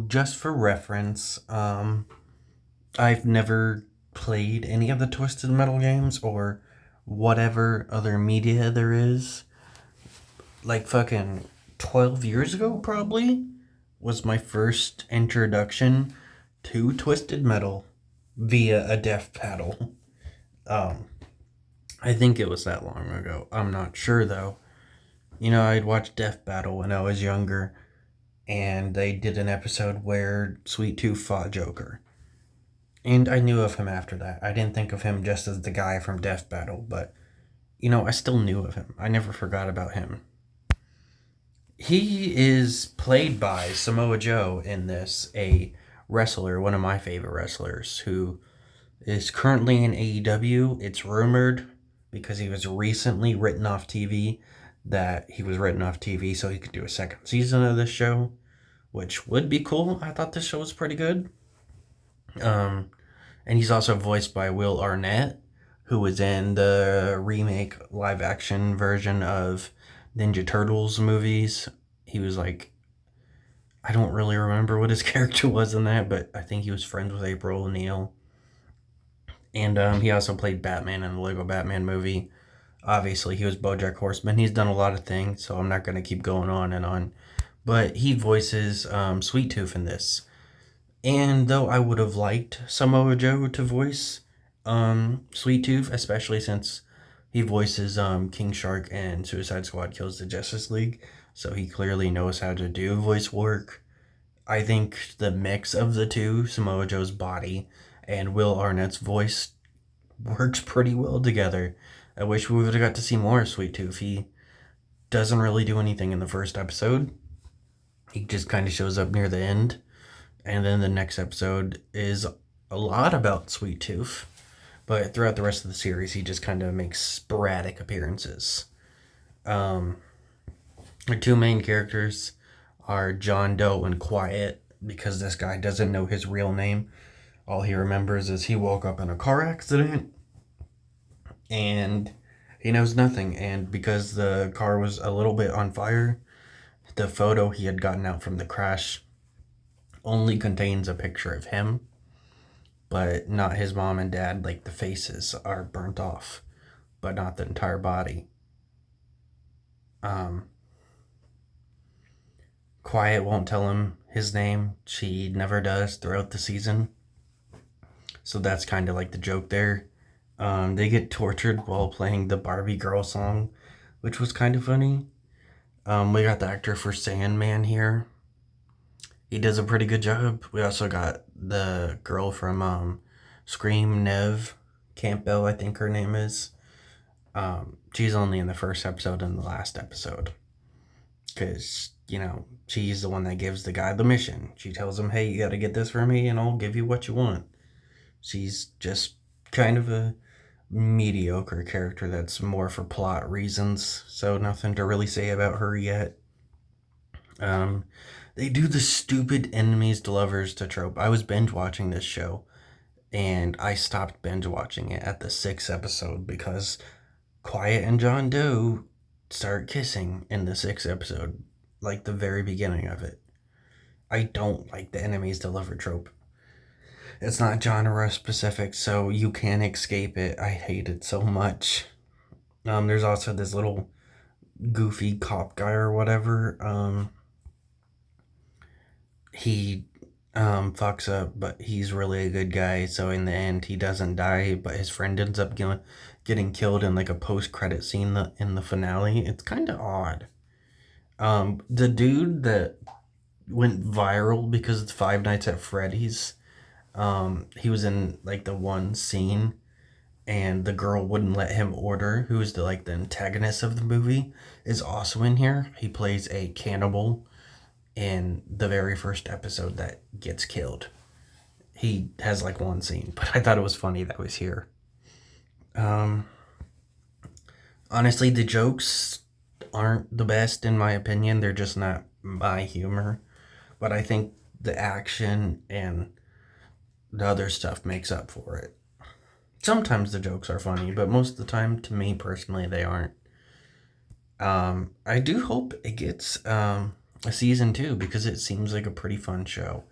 just for reference, I've never played any of the Twisted Metal games or whatever other media there is. Like fucking 12 years ago, probably, was my first introduction to Twisted Metal via a Death Paddle. Um, I think it was that long ago. I'm not sure though. I'd watched Death Battle when I was younger, and they did an episode where Sweet Tooth fought Joker. And I knew of him after that. I didn't think of him just as the guy from Death Battle, but, I still knew of him. I never forgot about him. He is played by Samoa Joe in this, a wrestler, one of my favorite wrestlers, who is currently in AEW. It's rumored, because he was recently written off TV, that he was written off TV so he could do a second season of this show, which would be cool. I thought this show was pretty good. And he's also voiced by Will Arnett, who was in the remake live action version of Ninja Turtles movies. He was like, I don't really remember what his character was in that, but I think he was friends with April O'Neil. And he also played Batman in the Lego Batman movie. Obviously, he was BoJack Horseman. He's done a lot of things, so I'm not going to keep going on and on. But he voices Sweet Tooth in this. And though I would have liked Samoa Joe to voice Sweet Tooth, especially since he voices King Shark and Suicide Squad Kills the Justice League, so he clearly knows how to do voice work. I think the mix of the two, Samoa Joe's body and Will Arnett's voice, works pretty well together. I wish we would have got to see more of Sweet Tooth. He doesn't really do anything in the first episode. He just kind of shows up near the end. And then the next episode is a lot about Sweet Tooth. But throughout the rest of the series, he just kind of makes sporadic appearances. The two main characters are John Doe and Quiet, because this guy doesn't know his real name. All he remembers is he woke up in a car accident and he knows nothing. And because the car was a little bit on fire, the photo he had gotten out from the crash only contains a picture of him, but not his mom and dad. Like, the faces are burnt off, but not the entire body. Quiet won't tell him his name. She never does throughout the season. So that's kind of like the joke there. They get tortured while playing the Barbie Girl song, which was kind of funny. We got the actor for Sandman here. He does a pretty good job. We also got the girl from Scream, Neve Campbell, I think her name is. She's only in the first episode and the last episode. Because, she's the one that gives the guy the mission. She tells him, hey, you gotta get this for me and I'll give you what you want. She's just kind of a mediocre character that's more for plot reasons, so nothing to really say about her yet. They do the stupid enemies to lovers to trope. I was binge watching this show, and I stopped binge watching it at the 6th episode because Quiet and John Doe start kissing in the 6th episode, like the very beginning of it. I don't like the enemies to lover trope. It's not genre specific, so you can't escape it. I hate it so much. There's also this little goofy cop guy or whatever. He fucks up, but he's really a good guy. So in the end, he doesn't die, but his friend ends up getting killed in like a post-credit scene in the finale. It's kind of odd. The dude that went viral because it's Five Nights at Freddy's. He was in like the one scene, and the girl wouldn't let him order. Who's the antagonist of the movie? Is also in here. He plays a cannibal in the very first episode that gets killed. He has like one scene, but I thought it was funny that was here. Honestly, the jokes aren't the best in my opinion. They're just not my humor. But I think the action and the other stuff makes up for it. Sometimes the jokes are funny, but most of the time, to me personally, they aren't. I do hope it gets a season 2 because it seems like a pretty fun show.